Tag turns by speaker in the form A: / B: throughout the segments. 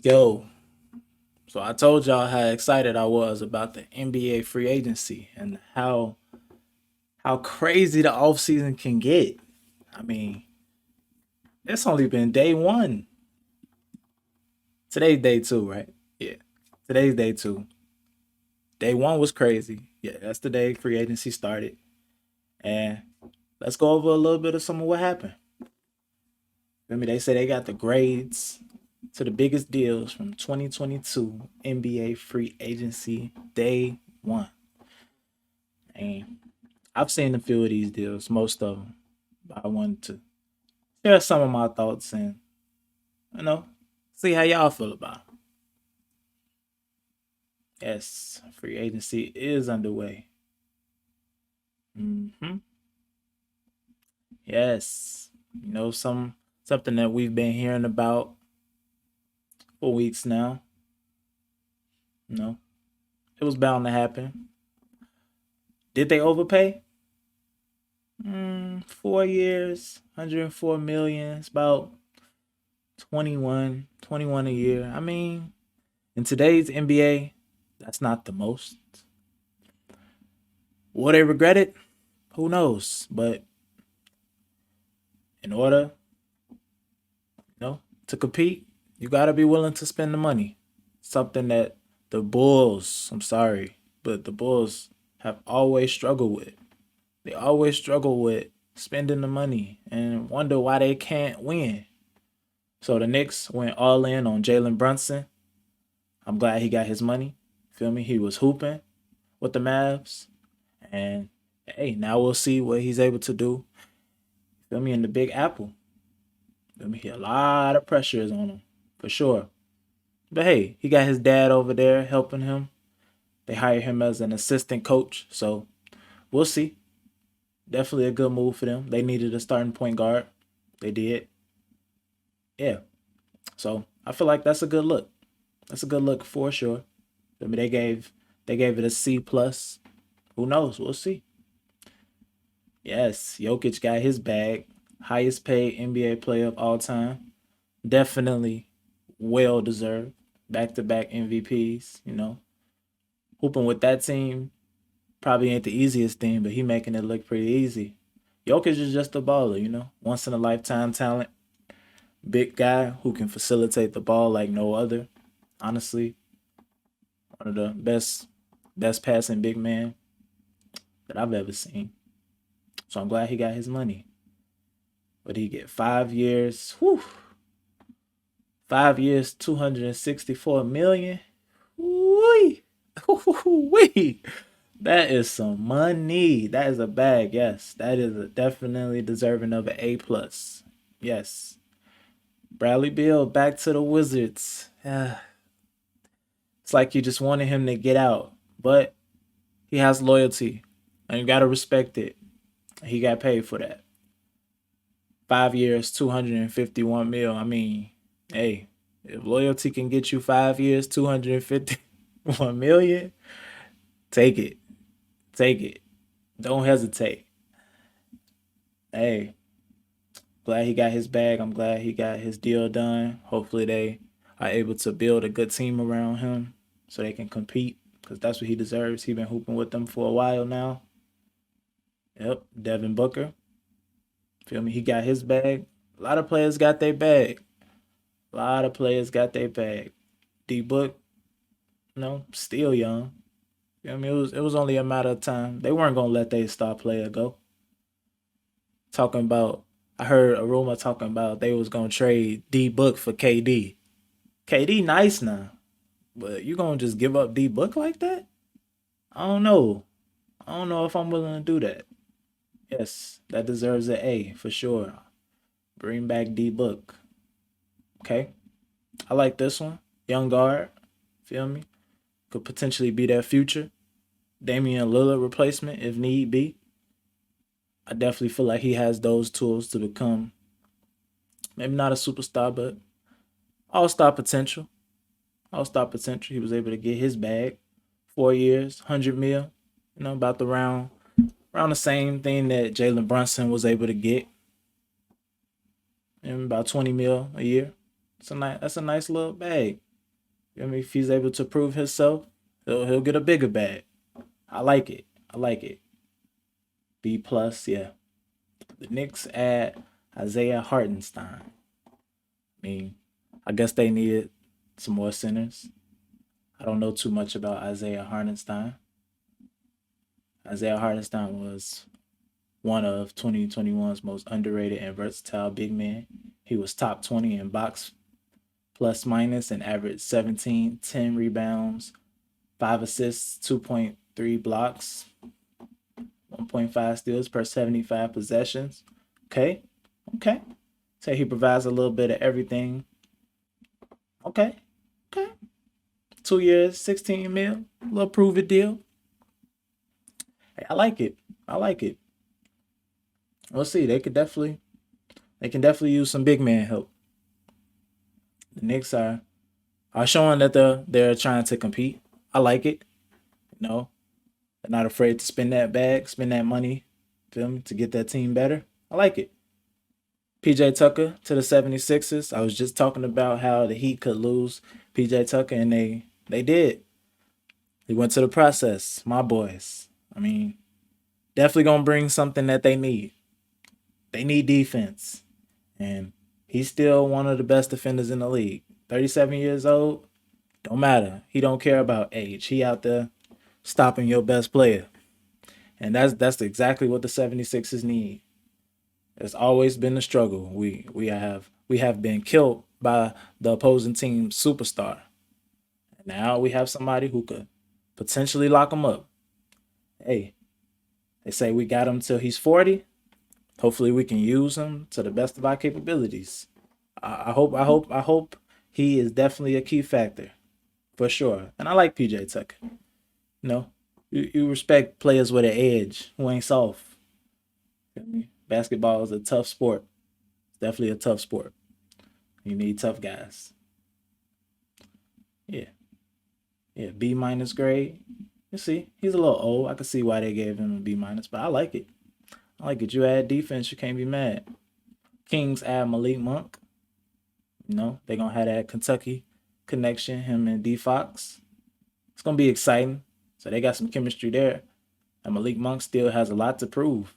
A: Yo, so I told y'all how excited I was about the NBA free agency and how crazy the offseason can get. I mean, it's only been day one. Today's day two, right? Yeah. Today's day two. Day one was crazy. Yeah, that's the day free agency started. And let's go over a little bit of some of what happened. I mean, they say they got the grades to the biggest deals from 2022 NBA free agency day one. And I've seen a few of these deals, most of them. But I wanted to share some of my thoughts and, you know, see how y'all feel about it. Yes, free agency is underway. hmm Yes. Something that we've been hearing about for weeks now. You know, it was bound to happen. Did they overpay? 4 years, 104 million. It's about 21 a year. I mean, in today's NBA, that's not the most. Will they regret it? Who knows? But in order, to compete, you gotta be willing to spend the money. Something that the Bulls, I'm sorry, but the Bulls have always struggled with. They always struggle with spending the money and wonder why they can't win. So the Knicks went all in on Jalen Brunson. I'm glad he got his money. Feel me? He was hooping with the Mavs. And hey, now we'll see what he's able to do. Feel me? In the Big Apple. Feel me? A lot of pressure is on him, for sure. But hey, he got his dad over there helping him. They hired him as an assistant coach. So we'll see. Definitely a good move for them. They needed a starting point guard. They did. Yeah. So I feel like that's a good look. That's a good look for sure. I mean, they gave it a C plus. Who knows? We'll see. Yes, Jokic got his bag. Highest paid NBA player of all time. Definitely well deserved. Back to back MVPs, Hooping with that team probably ain't the easiest thing, but he making it look pretty easy. Jokic is just a baller. Once in a lifetime talent. Big guy who can facilitate the ball like no other. Honestly, one of the best passing big man that I've ever seen. So I'm glad he got his money. What did he get? 5 years. Whew. 5 years, 264 million. Wee. Wee. That is some money. That is a bag. Yes, that is definitely deserving of an A plus. Yes, Bradley Beal back to the Wizards. It's like you just wanted him to get out, but he has loyalty, and you gotta respect it. He got paid for that. 5 years, 251 mil. I mean, hey, if loyalty can get you 5 years, 251 million, take it. Take it. Don't hesitate. Hey, glad he got his bag. I'm glad he got his deal done. Hopefully, they are able to build a good team around him so they can compete because that's what he deserves. He's been hooping with them for a while now. Yep, Devin Booker. Feel me? He got his bag. A lot of players got their bag. A lot of players got their bag. D Book, still young. I mean, it was only a matter of time. They weren't gonna let their star player go. Talking about, I heard a rumor talking about they was gonna trade D Book for KD. KD nice now, but you gonna just give up D Book like that? I don't know. I don't know if I'm willing to do that. Yes, that deserves an A for sure. Bring back D Book. Okay, I like this one. Young guard. Feel me? Could potentially be their future. Damian Lillard replacement if need be. I definitely feel like he has those tools to become maybe not a superstar, but all star potential. All star potential. He was able to get his bag. 4 years, 100 mil. About the around the same thing that Jalen Brunson was able to get. And about 20 mil a year. That's a nice little bag. I mean, if he's able to prove himself, he'll get a bigger bag. I like it. I like it. B plus, yeah. The Knicks add Isaiah Hardenstein. I mean, I guess they needed some more centers. I don't know too much about Isaiah Hardenstein. Isaiah Hardenstein was one of 2021's most underrated and versatile big men. He was top 20 in box plus minus and averaged 17, 10 rebounds, 5 assists, 2.3 blocks, 1.5 steals per 75 possessions. Okay. Okay. Say he provides a little bit of everything. Okay. Okay. 2 years, 16 mil. A little prove it deal. Hey, I like it. I like it. We'll see. They can definitely use some big man help. The Knicks are showing that they're trying to compete. I like it. You know, they're not afraid to spend that bag, spend that money, feel me, to get that team better. I like it. PJ Tucker to the 76ers. I was just talking about how the Heat could lose PJ Tucker, and they did. They went to the process. My boys. I mean, definitely gonna bring something that they need. They need defense. And he's still one of the best defenders in the league. 37 years old, don't matter. He don't care about age. He out there stopping your best player. And that's exactly what the 76ers need. It's always been a struggle. We have been killed by the opposing team's superstar. And now we have somebody who could potentially lock him up. Hey, they say we got him till he's 40. Hopefully we can use him to the best of our capabilities. I hope he is definitely a key factor for sure. And I like PJ Tucker. You know, you respect players with an edge who ain't soft. Feel me? Basketball is a tough sport. It's definitely a tough sport. You need tough guys. Yeah, yeah. B minus grade. You see, he's a little old. I can see why they gave him a B minus, but I like it. I like it. You add defense, you can't be mad. Kings add Malik Monk. They're gonna have that Kentucky connection, him and D Fox. It's gonna be exciting. So they got some chemistry there. And Malik Monk still has a lot to prove.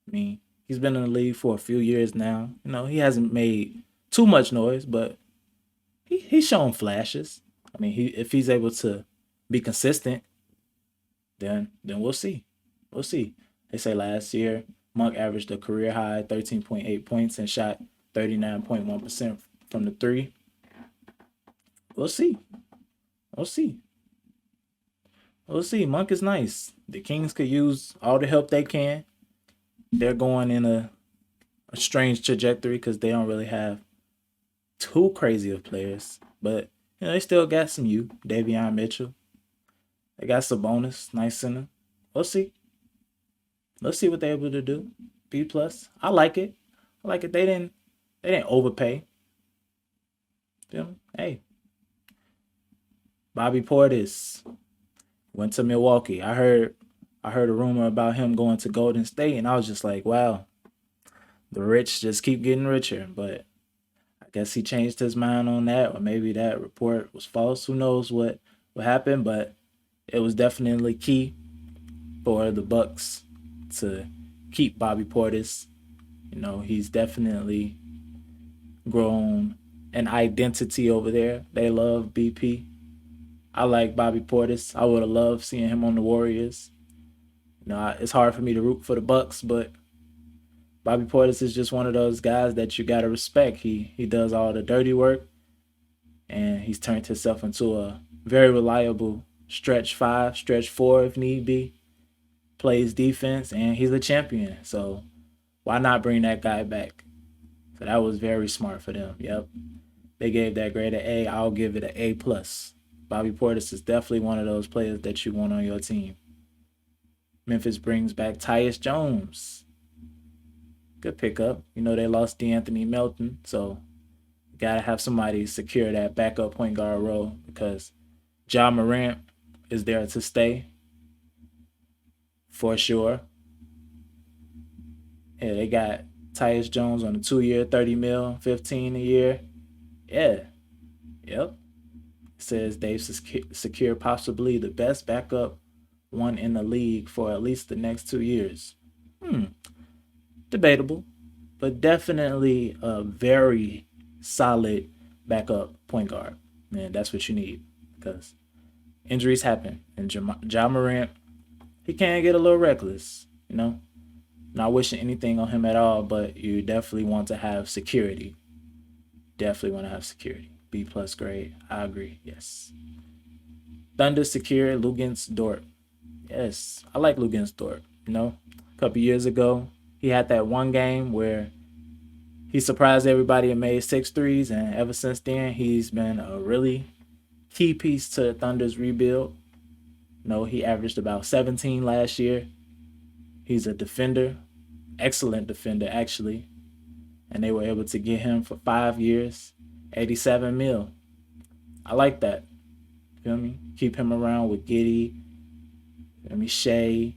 A: I mean, he's been in the league for a few years now. He hasn't made too much noise, but he's shown flashes. I mean, if he's able to be consistent, then we'll see. We'll see. They say last year Monk averaged a career high 13.8 points and shot 39.1% from the three. We'll see. We'll see. We'll see. Monk is nice. The Kings could use all the help they can. They're going in a strange trajectory because they don't really have too crazy of players. But they still got some youth. Davion Mitchell. They got Sabonis, nice center. We'll see. Let's see what they're able to do. B plus. I like it. I like it. They didn't overpay. Feel me? Hey. Bobby Portis went to Milwaukee. I heard a rumor about him going to Golden State, and I was just like, wow, the rich just keep getting richer. But I guess he changed his mind on that, or maybe that report was false. Who knows what happened? But it was definitely key for the Bucks to keep Bobby Portis. He's definitely grown an identity over there. They love BP. I like Bobby Portis. I would have loved seeing him on the Warriors. It's hard for me to root for the Bucks, but Bobby Portis is just one of those guys that you gotta respect. He does all the dirty work, and he's turned himself into a very reliable stretch five, stretch four if need be. Plays defense, and he's a champion. So why not bring that guy back? So that was very smart for them. Yep, they gave that grade an A. I'll give it an A plus. Bobby Portis is definitely one of those players that you want on your team. Memphis brings back Tyus Jones. Good pickup. They lost DeAnthony Melton, so you gotta have somebody secure that backup point guard role because Ja Morant is there to stay for sure. Yeah, they got Tyus Jones on a 2 year, 30 mil, 15 a year. Yeah. Yep. says they've secured possibly the best backup one in the league for at least the next 2 years. Debatable, but definitely a very solid backup point guard. And that's what you need because injuries happen. And Ja Morant, he can get a little reckless, you know? Not wishing anything on him at all, but you definitely want to have security. Definitely want to have security. B plus grade. I agree. Yes. Thunder secure Lugens Dort. Yes. I like Lugens Dort. You know, a couple years ago, he had that one game where he surprised everybody and made 6 threes, and ever since then, he's been a really key piece to Thunder's rebuild. You know, he averaged about 17 last year. He's a defender, excellent defender, actually. And they were able to get him for 5 years, 87 mil. I like that. Feel me? Keep him around with Giddey, feel me, Shea.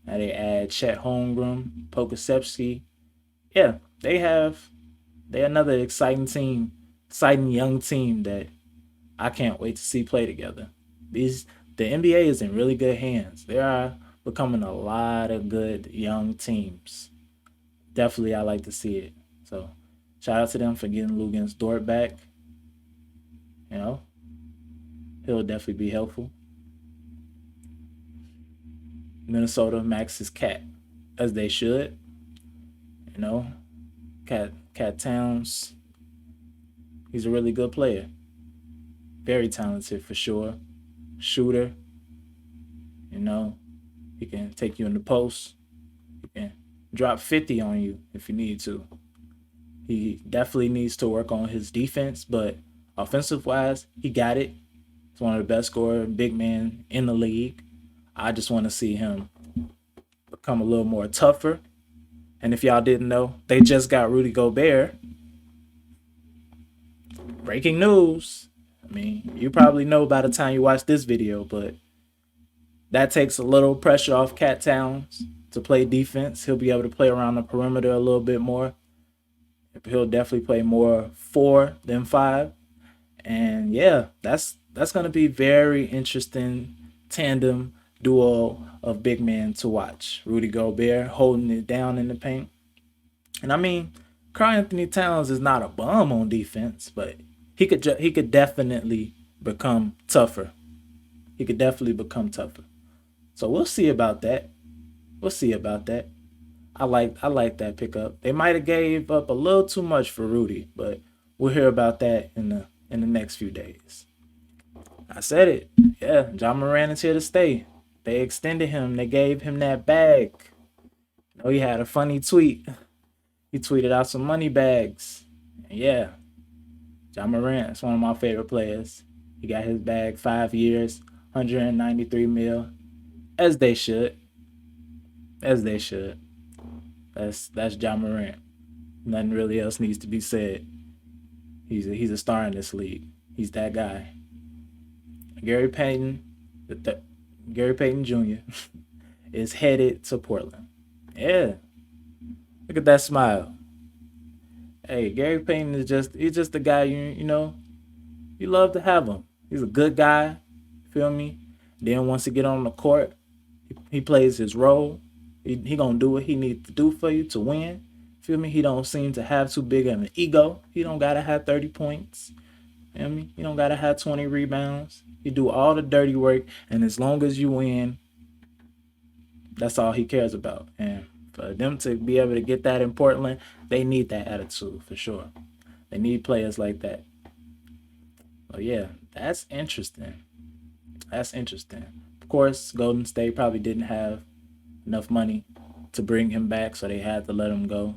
A: Now they add Chet Holmgren, Pokusevski. Yeah, they're another exciting young team that I can't wait to see play together. The NBA is in really good hands. There are becoming a lot of good young teams. Definitely, I like to see it. So, shout out to them for getting Lugens Dort back. You know, he'll definitely be helpful. Minnesota maxes Cat, as they should. You know, Cat Towns, he's a really good player. Very talented for sure. Shooter, you know, he can take you in the post. He can drop 50 on you if you need to. He definitely needs to work on his defense, but offensive wise, he got it. He's one of the best scorer big men in the league. I just want to see him become a little more tougher. And if y'all didn't know, they just got Rudy Gobert. Breaking news. I mean, you probably know by the time you watch this video, but that takes a little pressure off Cat Towns to play defense. He'll be able to play around the perimeter a little bit more. He'll definitely play more 4 than 5. And yeah, that's going to be very interesting tandem duo of big men to watch. Rudy Gobert holding it down in the paint. And I mean, Karl-Anthony Towns is not a bum on defense, but he could definitely become tougher. He could definitely become tougher. So we'll see about that. We'll see about that. I like that pickup. They might have gave up a little too much for Rudy, but we'll hear about that in the next few days. I said it. Yeah, Ja Morant is here to stay. They extended him. They gave him that bag. Oh, he had a funny tweet. He tweeted out some money bags. And yeah, Ja Morant is one of my favorite players. He got his bag 5 years, 193 mil, as they should. As they should. That's Ja Morant. Nothing really else needs to be said. He's a star in this league. He's that guy. Gary Payton, Gary Payton Jr. is headed to Portland. Yeah, look at that smile. Hey, Gary Payton he's just the guy you love to have him. He's a good guy. Feel me? Then once he get on the court, he plays his role. He gonna do what he needs to do for you to win. Feel me? He don't seem to have too big of an ego. He don't gotta have 30 points. Feel me? He don't gotta have 20 rebounds. He do all the dirty work, and as long as you win, that's all he cares about. And for them to be able to get that in Portland, they need that attitude for sure. They need players like that. Oh yeah, that's interesting. That's interesting. Of course, Golden State probably didn't have enough money to bring him back, so they had to let him go.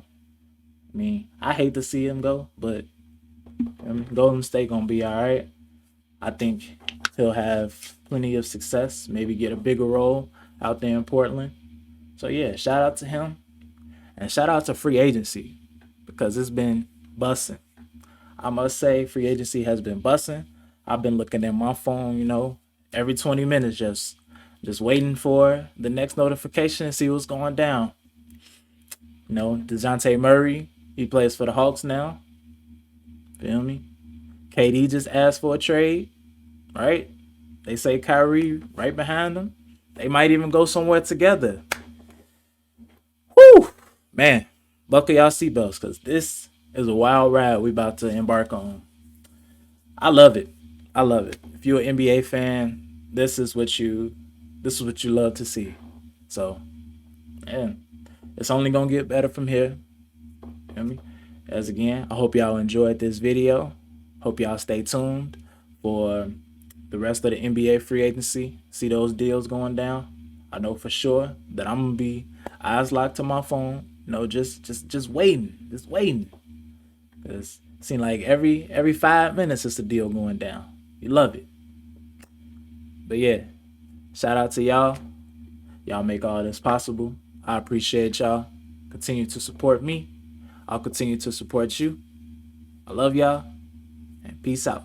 A: I mean, I hate to see him go, but Golden State gonna be all right. I think he'll have plenty of success, maybe get a bigger role out there in Portland. So yeah, shout out to him. And shout out to free agency because it's been bussing. I must say free agency has been bussing. I've been looking at my phone, every 20 minutes just waiting for the next notification and see what's going down. DeJounte Murray, he plays for the Hawks now. Feel me? KD just asked for a trade, right? They say Kyrie right behind them. They might even go somewhere together. Whew! Man, buckle y'all seatbelts because this is a wild ride we about to embark on. I love it. I love it. If you're an NBA fan, this is what you love to see. So, man, it's only gonna get better from here. You know me? As again, I hope y'all enjoyed this video. Hope y'all stay tuned for the rest of the NBA free agency. See those deals going down. I know for sure that I'm gonna be eyes locked to my phone. Just waiting, just waiting. Cause it seems like every 5 minutes it's a deal going down. You love it. But yeah, shout out to y'all. Y'all make all this possible. I appreciate y'all. Continue to support me. I'll continue to support you. I love y'all and peace out.